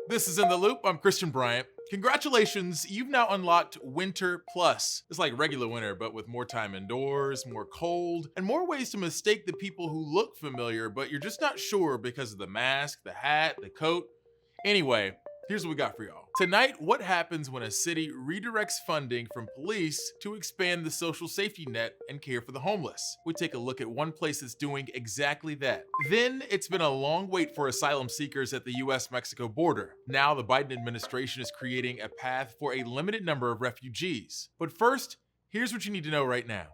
This is In the Loop. I'm Christian Bryant. Congratulations, you've now unlocked Winter Plus. It's like regular winter, but with more time indoors, more cold, and more ways to mistake the people who look familiar, but you're just not sure because of the mask, the hat, the coat. Anyway, here's what we got for y'all. Tonight, what happens when a city redirects funding from police to expand the social safety net and care for the homeless? We take a look at one place that's doing exactly that. Then, it's been a long wait for asylum seekers at the US-Mexico border. Now, the Biden administration is creating a path for a limited number of refugees. But first, here's what you need to know right now.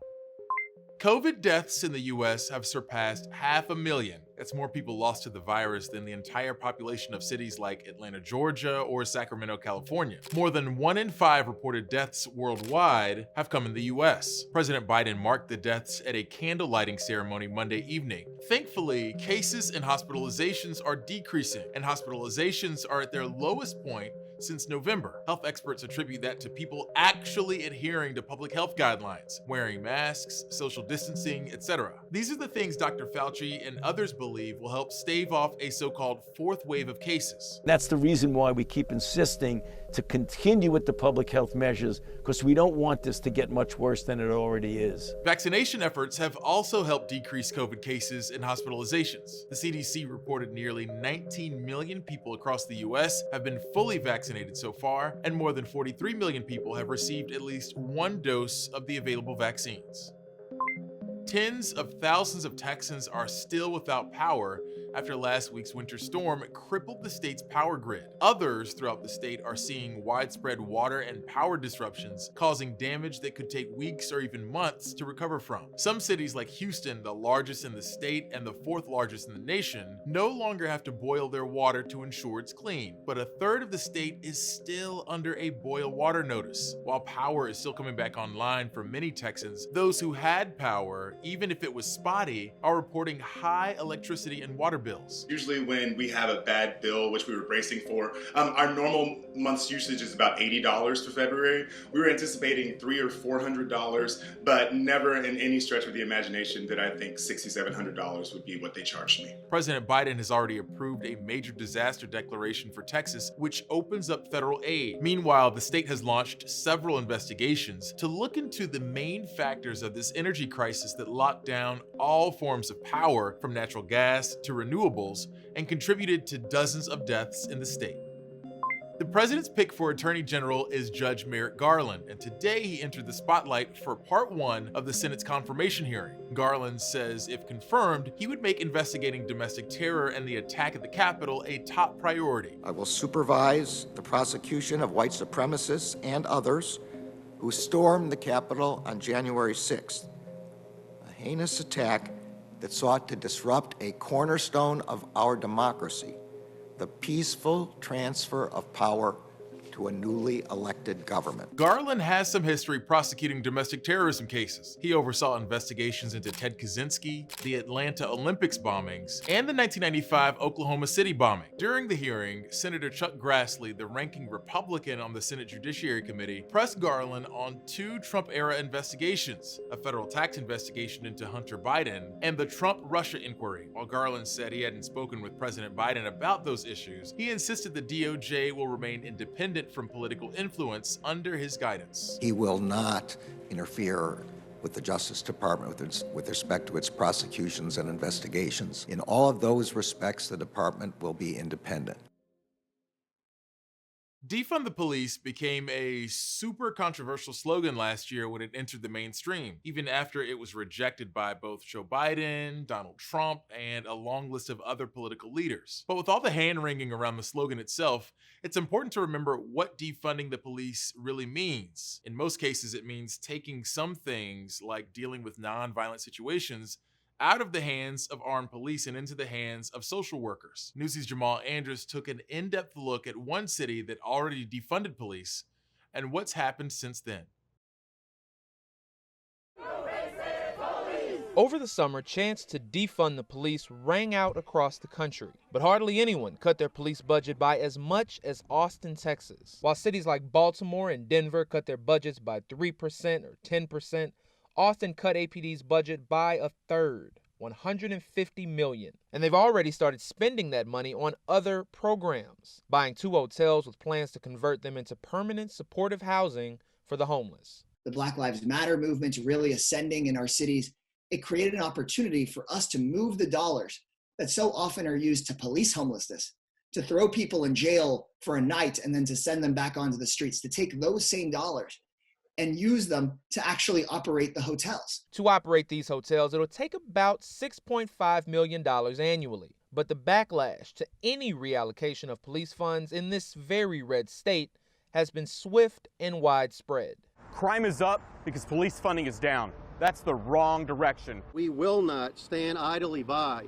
COVID deaths in the US have surpassed 500,000. That's more people lost to the virus than the entire population of cities like Atlanta, Georgia, or Sacramento, California. More than 1 in 5 reported deaths worldwide have come in the US. President Biden marked the deaths at a candle lighting ceremony Monday evening. Thankfully, cases and hospitalizations are decreasing, and hospitalizations are at their lowest point since November. Health experts attribute that to people actually adhering to public health guidelines, wearing masks, social distancing, etc. These are the things Dr. Fauci and others believe will help stave off a so-called fourth wave of cases. That's the reason why we keep insisting to continue with the public health measures, because we don't want this to get much worse than it already is. Vaccination efforts have also helped decrease COVID cases and hospitalizations. The CDC reported nearly 19 million people across the US have been fully vaccinated so far, and more than 43 million people have received at least one dose of the available vaccines. Tens of thousands of Texans are still without power after last week's winter storm crippled the state's power grid. Others throughout the state are seeing widespread water and power disruptions, causing damage that could take weeks or even months to recover from. Some cities like Houston, the largest in the state and the 4th largest in the nation, no longer have to boil their water to ensure it's clean. But a third of the state is still under a boil water notice. While power is still coming back online for many Texans, those who had power, even if it was spotty, are reporting high electricity and water bills. Usually when we have a bad bill, which we were bracing for, our normal month's usage is about $80 for February. We were anticipating $300 or $400, but never in any stretch of the imagination did I think $6,700 would be what they charged me. President Biden has already approved a major disaster declaration for Texas, which opens up federal aid. Meanwhile, the state has launched several investigations to look into the main factors of this energy crisis that locked down all forms of power, from natural gas to renewables, and contributed to dozens of deaths in the state. The president's pick for Attorney General is Judge Merrick Garland, and today he entered the spotlight for part 1 of the Senate's confirmation hearing. Garland says if confirmed, he would make investigating domestic terror and the attack at the Capitol a top priority. I will supervise the prosecution of white supremacists and others who stormed the Capitol on January 6th, a heinous attack that sought to disrupt a cornerstone of our democracy, the peaceful transfer of power to a newly elected government. Garland has some history prosecuting domestic terrorism cases. He oversaw investigations into Ted Kaczynski, the Atlanta Olympics bombings, and the 1995 Oklahoma City bombing. During the hearing, Senator Chuck Grassley, the ranking Republican on the Senate Judiciary Committee, pressed Garland on 2 Trump-era investigations, a federal tax investigation into Hunter Biden, and the Trump-Russia inquiry. While Garland said he hadn't spoken with President Biden about those issues, he insisted the DOJ will remain independent from political influence under his guidance. He will not interfere with the Justice Department with respect to its prosecutions and investigations. In all of those respects, the department will be independent. Defund the police became a super controversial slogan last year when it entered the mainstream, even after it was rejected by both Joe Biden, Donald Trump, and a long list of other political leaders. But with all the hand-wringing around the slogan itself, it's important to remember what defunding the police really means. In most cases, it means taking some things, like dealing with non-violent situations, out of the hands of armed police and into the hands of social workers. Newsy's Jamal Andrews took an in-depth look at one city that already defunded police and what's happened since then. Over the summer, chants to defund the police rang out across the country, but hardly anyone cut their police budget by as much as Austin, Texas. While cities like Baltimore and Denver cut their budgets by 3% or 10%, Austin cut APD's budget by 1/3. $150 million. And they've already started spending that money on other programs, buying 2 hotels with plans to convert them into permanent supportive housing for the homeless. The Black Lives Matter movement really ascending in our cities. It created an opportunity for us to move the dollars that so often are used to police homelessness, to throw people in jail for a night and then to send them back onto the streets, to take those same dollars and use them to actually operate the hotels. To operate these hotels, it'll take about $6.5 million annually. But the backlash to any reallocation of police funds in this very red state has been swift and widespread. Crime is up because police funding is down. That's the wrong direction. We will not stand idly by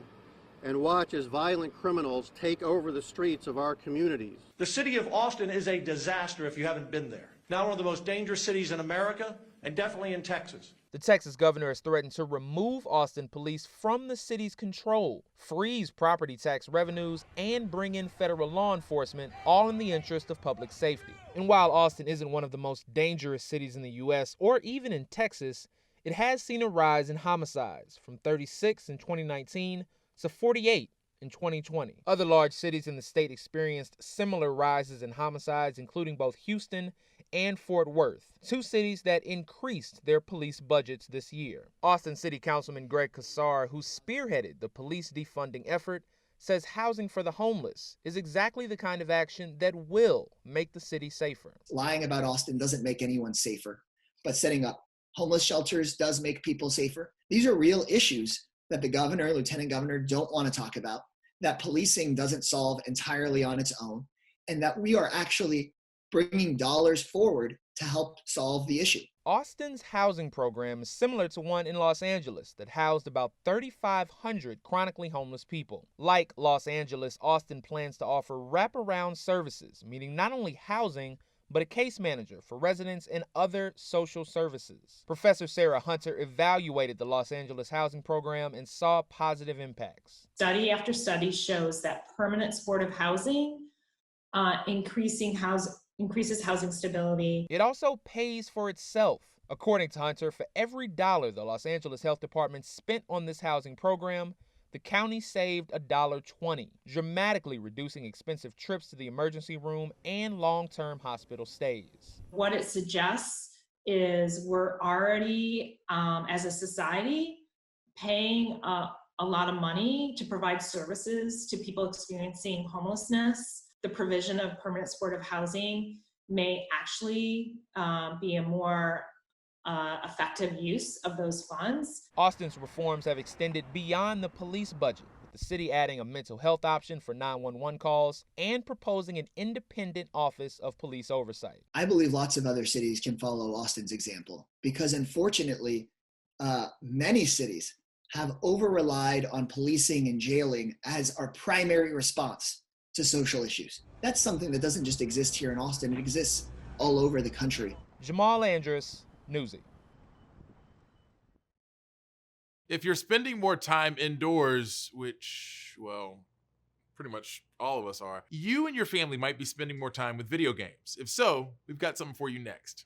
and watch as violent criminals take over the streets of our communities. The city of Austin is a disaster if you haven't been there. Now one of the most dangerous cities in America and definitely in Texas. The Texas governor has threatened to remove Austin police from the city's control, freeze property tax revenues, and bring in federal law enforcement, all in the interest of public safety. And while Austin isn't one of the most dangerous cities in the U.S. or even in Texas, it has seen a rise in homicides from 36 in 2019 to 48 in 2020. Other large cities in the state experienced similar rises in homicides, including both Houston and Fort Worth, 2 cities that increased their police budgets this year. Austin City Councilman Greg Kassar, who spearheaded the police defunding effort, says housing for the homeless is exactly the kind of action that will make the city safer. Lying about Austin doesn't make anyone safer, but setting up homeless shelters does make people safer. These are real issues that the governor, lieutenant governor don't want to talk about, that policing doesn't solve entirely on its own, and that we are actually bringing dollars forward to help solve the issue. Austin's housing program is similar to one in Los Angeles that housed about 3,500 chronically homeless people. Like Los Angeles, Austin plans to offer wraparound services, meaning not only housing, but a case manager for residents and other social services. Professor Sarah Hunter evaluated the Los Angeles housing program and saw positive impacts. Study after study shows that permanent supportive housing increases housing stability. It also pays for itself. According to Hunter, for every dollar the Los Angeles Health Department spent on this housing program, the county saved $1.20, dramatically reducing expensive trips to the emergency room and long-term hospital stays. What it suggests is we're already, as a society, paying a lot of money to provide services to people experiencing homelessness. The provision of permanent supportive housing may actually be a more effective use of those funds. Austin's reforms have extended beyond the police budget, with the city adding a mental health option for 911 calls and proposing an independent office of police oversight. I believe lots of other cities can follow Austin's example because unfortunately, many cities have over-relied on policing and jailing as our primary response to social issues. That's something that doesn't just exist here in Austin, it exists all over the country. Jamal Andrus, Newsy. If you're spending more time indoors, which, well, pretty much all of us are, you and your family might be spending more time with video games. If so, we've got something for you next.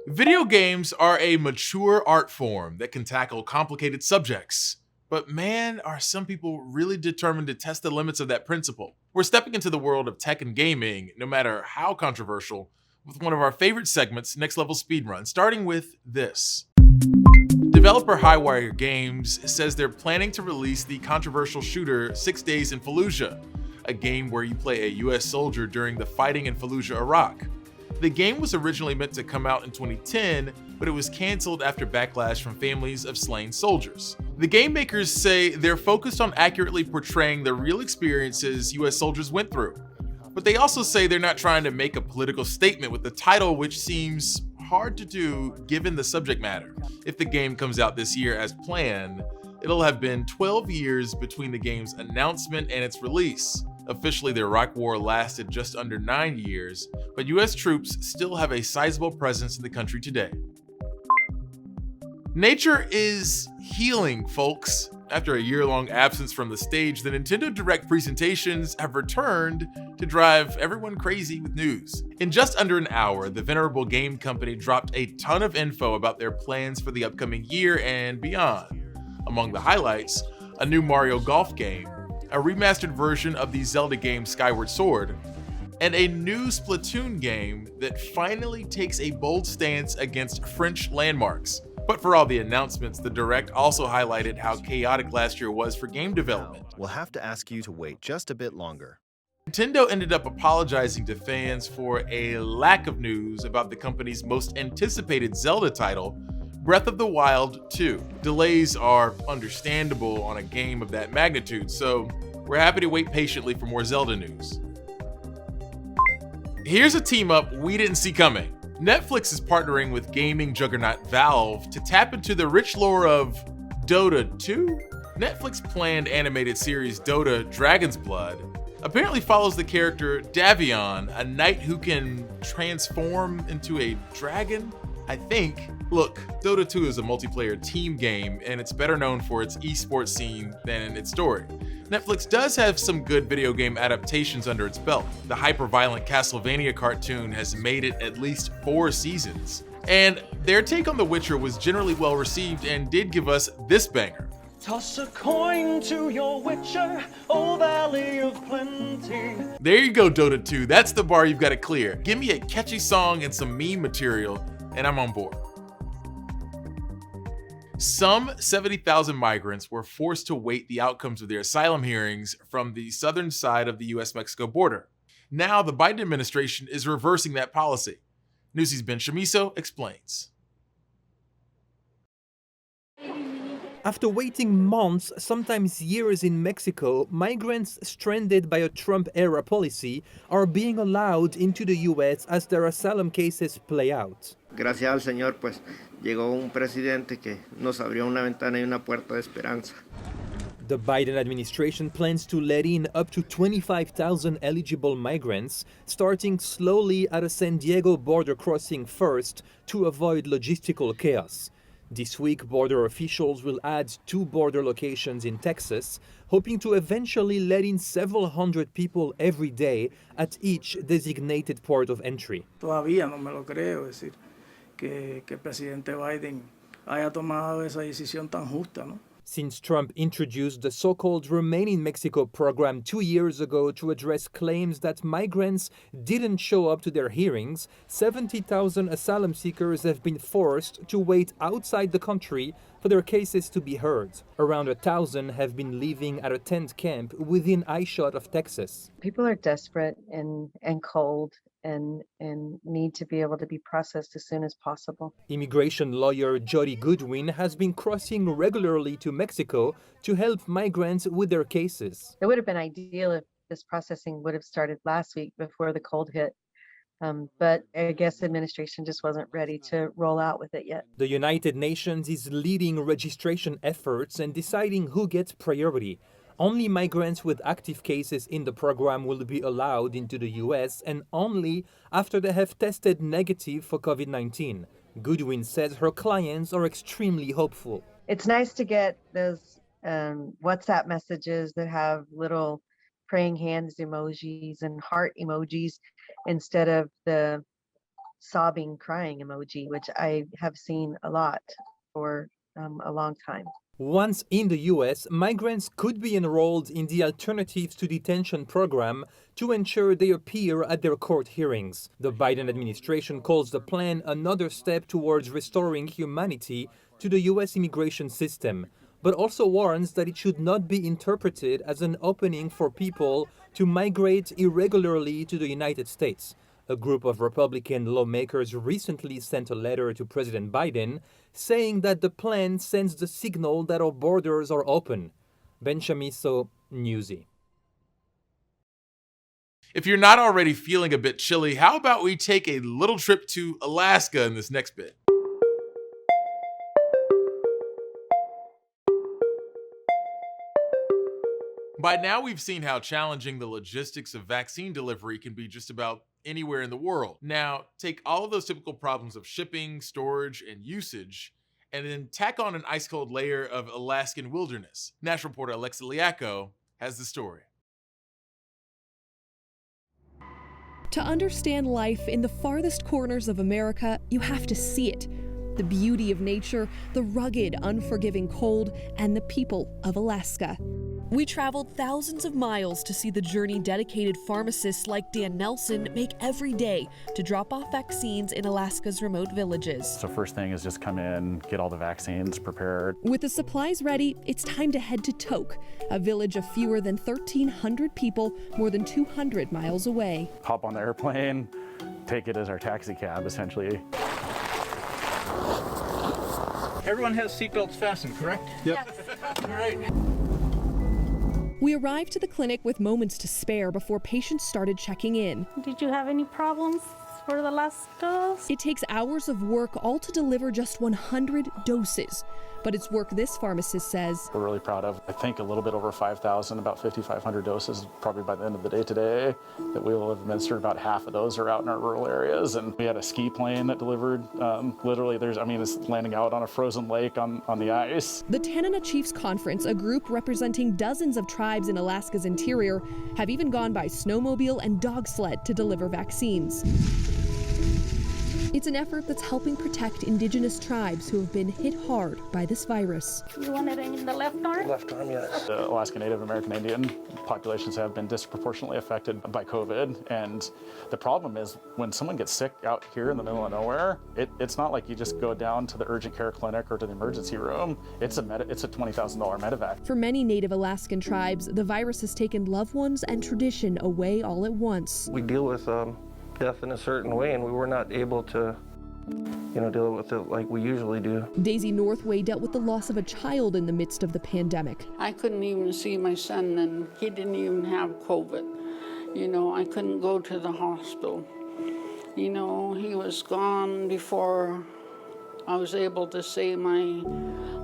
Video games are a mature art form that can tackle complicated subjects. But man, are some people really determined to test the limits of that principle. We're stepping into the world of tech and gaming, no matter how controversial, with one of our favorite segments, Next Level Speedrun, starting with this. Developer Highwire Games says they're planning to release the controversial shooter 6 Days in Fallujah, a game where you play a US soldier during the fighting in Fallujah, Iraq. The game was originally meant to come out in 2010, but it was canceled after backlash from families of slain soldiers. The game makers say they're focused on accurately portraying the real experiences US soldiers went through. But they also say they're not trying to make a political statement with the title, which seems hard to do given the subject matter. If the game comes out this year as planned, it'll have been 12 years between the game's announcement and its release. Officially, the Iraq War lasted just under 9 years, but US troops still have a sizable presence in the country today. Nature is healing, folks. After a year-long absence from the stage, the Nintendo Direct presentations have returned to drive everyone crazy with news. In just under an hour, the venerable game company dropped a ton of info about their plans for the upcoming year and beyond. Among the highlights, a new Mario Golf game, a remastered version of the Zelda game Skyward Sword, and a new Splatoon game that finally takes a bold stance against French landmarks. But for all the announcements, the Direct also highlighted how chaotic last year was for game development. We'll have to ask you to wait just a bit longer. Nintendo ended up apologizing to fans for a lack of news about the company's most anticipated Zelda title, Breath of the Wild 2. Delays are understandable on a game of that magnitude, so we're happy to wait patiently for more Zelda news. Here's a team up we didn't see coming. Netflix is partnering with gaming juggernaut Valve to tap into the rich lore of Dota 2? Netflix planned animated series Dota Dragon's Blood apparently follows the character Davion, a knight who can transform into a dragon, I think. Look, Dota 2 is a multiplayer team game, and it's better known for its esports scene than its story. Netflix does have some good video game adaptations under its belt. The hyper-violent Castlevania cartoon has made it at least 4 seasons. And their take on The Witcher was generally well received and did give us this banger. Toss a coin to your Witcher, O Valley of Plenty. There you go, Dota 2. That's the bar you've got to clear. Give me a catchy song and some meme material, and I'm on board. Some 70,000 migrants were forced to wait the outcomes of their asylum hearings from the southern side of the US-Mexico border. Now, the Biden administration is reversing that policy. Newsy's Ben Chamiso explains. After waiting months, sometimes years in Mexico, migrants stranded by a Trump-era policy are being allowed into the U.S. as their asylum cases play out. Gracias al Señor, pues, llegó un presidente que nos abrió una ventana y una puerta de esperanza. The Biden administration plans to let in up to 25,000 eligible migrants, starting slowly at a San Diego border crossing first to avoid logistical chaos. This week, border officials will add 2 border locations in Texas, hoping to eventually let in several hundred people every day at each designated port of entry. Todavía no me lo creo, es decir, que el presidente Biden haya tomado esa decisión tan justa, ¿no? Since Trump introduced the so-called Remain in Mexico program 2 years ago to address claims that migrants didn't show up to their hearings, 70,000 asylum seekers have been forced to wait outside the country for their cases to be heard. Around 1,000 have been living at a tent camp within eyeshot of Texas. People are desperate and cold and need to be able to be processed as soon as possible. Immigration lawyer Jody Goodwin has been crossing regularly to Mexico to help migrants with their cases. It would have been ideal if this processing would have started last week before the cold hit. But I guess the administration just wasn't ready to roll out with it yet. The United Nations is leading registration efforts and deciding who gets priority. Only migrants with active cases in the program will be allowed into the US, and only after they have tested negative for COVID-19. Goodwin says her clients are extremely hopeful. It's nice to get those WhatsApp messages that have little praying hands emojis and heart emojis instead of the sobbing, crying emoji, which I have seen a lot for a long time. Once in the US, migrants could be enrolled in the Alternatives to Detention program to ensure they appear at their court hearings. The Biden administration calls the plan another step towards restoring humanity to the US immigration system, but also warns that it should not be interpreted as an opening for people to migrate irregularly to the United States. A group of Republican lawmakers recently sent a letter to President Biden saying that the plan sends the signal that our borders are open. Ben Chamiso, Newsy. If you're not already feeling a bit chilly, how about we take a little trip to Alaska in this next bit? By now, we've seen how challenging the logistics of vaccine delivery can be just about anywhere in the world. Now, take all of those typical problems of shipping, storage, and usage, and then tack on an ice-cold layer of Alaskan wilderness. National reporter Alexa Liacco has the story. To understand life in the farthest corners of America, you have to see it. The beauty of nature, the rugged, unforgiving cold, and the people of Alaska. We traveled thousands of miles to see the journey dedicated pharmacists like Dan Nelson make every day to drop off vaccines in Alaska's remote villages. So first thing is just come in, get all the vaccines prepared. With the supplies ready, it's time to head to Tok, a village of fewer than 1,300 people, more than 200 miles away. Hop on the airplane, take it as our taxi cab, essentially. Everyone has seatbelts fastened, correct? Yep. All right. We arrived to the clinic with moments to spare before patients started checking in. Did you have any problems for the last dose? It takes hours of work all to deliver just 100 doses. But it's work this pharmacist says We're really proud of. I think a little bit over 5,000, about 5,500 doses probably by the end of the day today that we will have administered. About half of those are out in our rural areas. And we had a ski plane that delivered. Literally, it's landing out on a frozen lake on the ice. The Tanana Chiefs Conference, a group representing dozens of tribes in Alaska's interior, have even gone by snowmobile and dog sled to deliver vaccines. It's an effort that's helping protect indigenous tribes who have been hit hard by this virus. You want it in the left arm? Left arm, yes. The Alaska Native American Indian populations have been disproportionately affected by COVID. And the problem is when someone gets sick out here in the middle of nowhere, it's not like you just go down to the urgent care clinic or to the emergency room. It's a $20,000 medevac. For many Native Alaskan tribes, the virus has taken loved ones and tradition away all at once. We deal with death in a certain way, and we were not able to, deal with it like we usually do. Daisy Northway dealt with the loss of a child in the midst of the pandemic. I couldn't even see my son, and he didn't even have COVID. I couldn't go to the hospital. He was gone before I was able to say my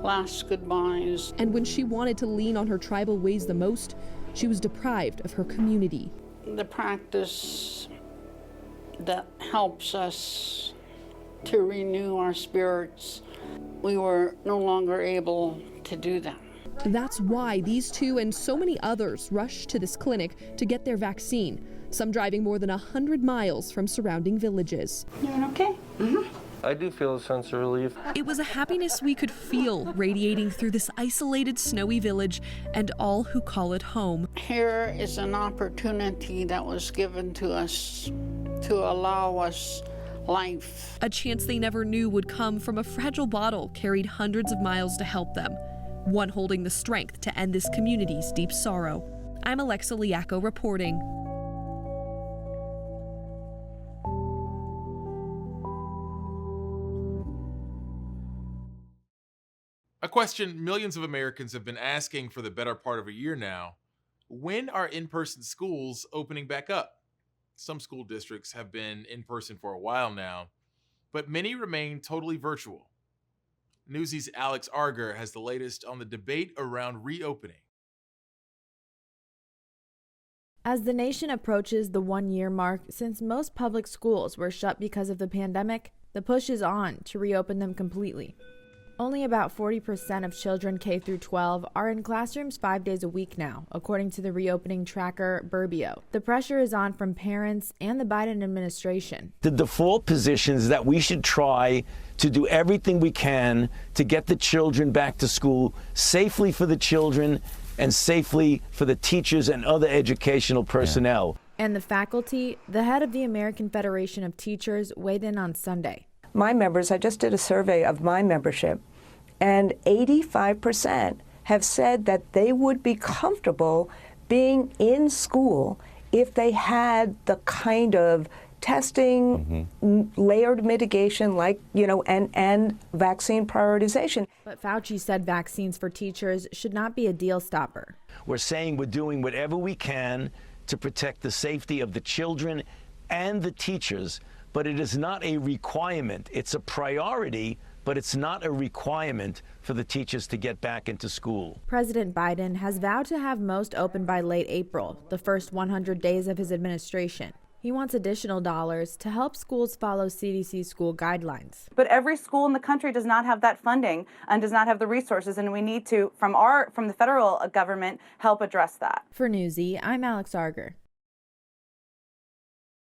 last goodbyes. And when she wanted to lean on her tribal ways the most, she was deprived of her community. The practice that helps us to renew our spirits, we were no longer able to do that. That's why these two and so many others rushed to this clinic to get their vaccine, some driving more than 100 miles from surrounding villages. Doing okay? Mm-hmm. I do feel a sense of relief. It was a happiness we could feel radiating through this isolated, snowy village and all who call it home. Here is an opportunity that was given to us to allow us life. A chance they never knew would come from a fragile bottle carried hundreds of miles to help them, one holding the strength to end this community's deep sorrow. I'm Alexa Liaco reporting. A question millions of Americans have been asking for the better part of a year now: when are in-person schools opening back up? Some school districts have been in person for a while now, but many remain totally virtual. Newsy's Alex Arger has the latest on the debate around reopening. As the nation approaches the 1-year mark since most public schools were shut because of the pandemic, the push is on to reopen them completely. Only about 40% of children K through 12 are in classrooms 5 days a week now, according to the reopening tracker Burbio. The pressure is on from parents and the Biden administration. The default position is that we should try to do everything we can to get the children back to school safely for the children and safely for the teachers and other educational personnel. And the faculty, the head of the American Federation of Teachers, weighed in on Sunday. My members, I just did a survey of my membership, and 85% have said that they would be comfortable being in school if they had the kind of testing, layered mitigation, and vaccine prioritization. But Fauci said vaccines for teachers should not be a deal stopper. We're saying we're doing whatever we can to protect the safety of the children and the teachers, but it is not a requirement. It's a priority, but it's not a requirement for the teachers to get back into school. President Biden has vowed to have most open by late April, the first 100 days of his administration. He wants additional dollars to help schools follow CDC school guidelines. But every school in the country does not have that funding and does not have the resources, and we need to, from the federal government, help address that. For Newsy, I'm Alex Arger.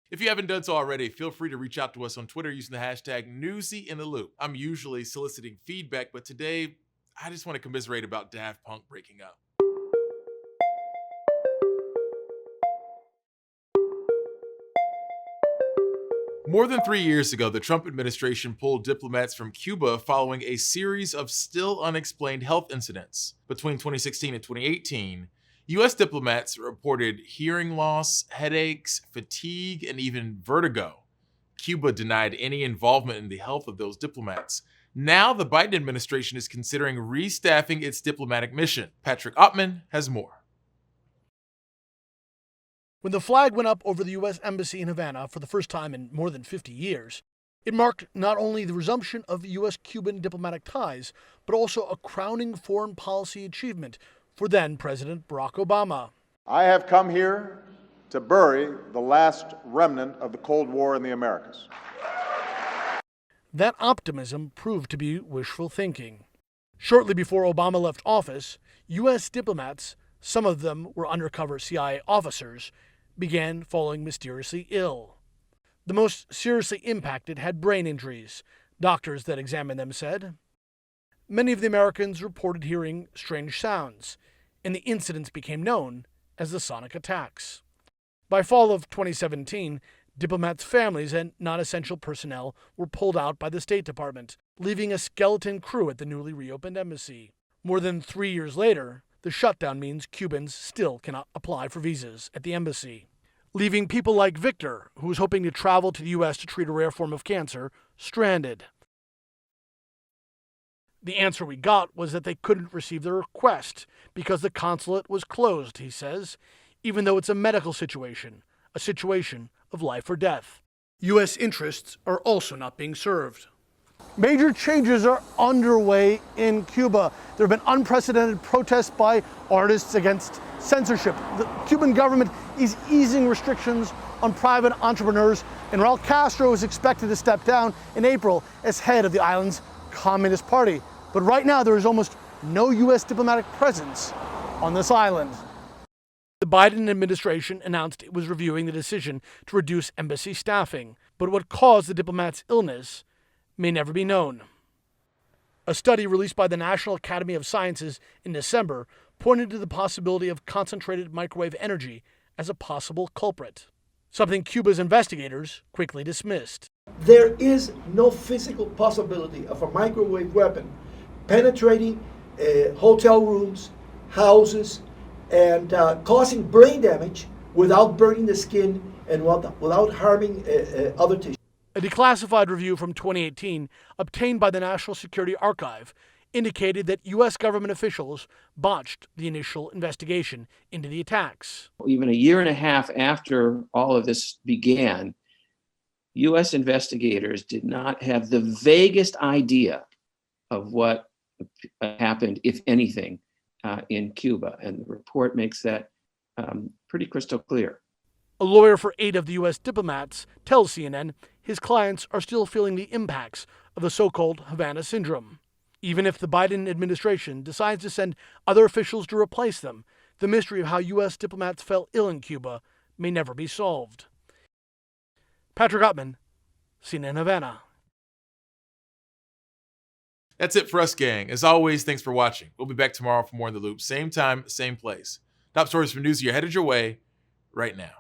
If you haven't done so already, feel free to reach out to us on Twitter using the hashtag #NewsyInTheLoop. I'm usually soliciting feedback, but today I just want to commiserate about Daft Punk breaking up. More than 3 years ago, the Trump administration pulled diplomats from Cuba following a series of still unexplained health incidents. Between 2016 and 2018, U.S. diplomats reported hearing loss, headaches, fatigue, and even vertigo. Cuba denied any involvement in the health of those diplomats. Now the Biden administration is considering restaffing its diplomatic mission. Patrick Ottman has more. When the flag went up over the U.S. Embassy in Havana for the first time in more than 50 years, it marked not only the resumption of U.S.-Cuban diplomatic ties, but also a crowning foreign policy achievement for then-President Barack Obama. I have come here to bury the last remnant of the Cold War in the Americas. That optimism proved to be wishful thinking. Shortly before Obama left office, U.S. diplomats, some of them were undercover CIA officers, began falling mysteriously ill. The most seriously impacted had brain injuries, doctors that examined them said. Many of the Americans reported hearing strange sounds, and the incidents became known as the sonic attacks. By fall of 2017, diplomats' families and non-essential personnel were pulled out by the State Department, leaving a skeleton crew at the newly reopened embassy. More than 3 years later, the shutdown means Cubans still cannot apply for visas at the embassy, leaving people like Victor, who was hoping to travel to the U.S. to treat a rare form of cancer, stranded. The answer we got was that they couldn't receive their request because the consulate was closed, he says, even though it's a medical situation, a situation of life or death. U.S. interests are also not being served. Major changes are underway in Cuba. There have been unprecedented protests by artists against censorship. The Cuban government is easing restrictions on private entrepreneurs, and Raul Castro is expected to step down in April as head of the island's Communist Party. But right now, there is almost no U.S. diplomatic presence on this island. The Biden administration announced it was reviewing the decision to reduce embassy staffing, but what caused the diplomats' illness may never be known. A study released by the National Academy of Sciences in December pointed to the possibility of concentrated microwave energy as a possible culprit, something Cuba's investigators quickly dismissed. There is no physical possibility of a microwave weapon penetrating hotel rooms, houses, and causing brain damage without burning the skin and without harming other tissues. A declassified review from 2018 obtained by the National Security Archive indicated that U.S. government officials botched the initial investigation into the attacks. Even a year and a half after all of this began, U.S. investigators did not have the vaguest idea of what happened, if anything, in Cuba. And the report makes that pretty crystal clear. A lawyer for 8 of the U.S. diplomats tells CNN his clients are still feeling the impacts of the so-called Havana syndrome. Even if the Biden administration decides to send other officials to replace them, the mystery of how U.S. diplomats fell ill in Cuba may never be solved. Patrick Ottman, CNN Havana. That's it for us, gang. As always, thanks for watching. We'll be back tomorrow for more In the Loop. Same time, same place. Top stories from Newsy are headed your way right now.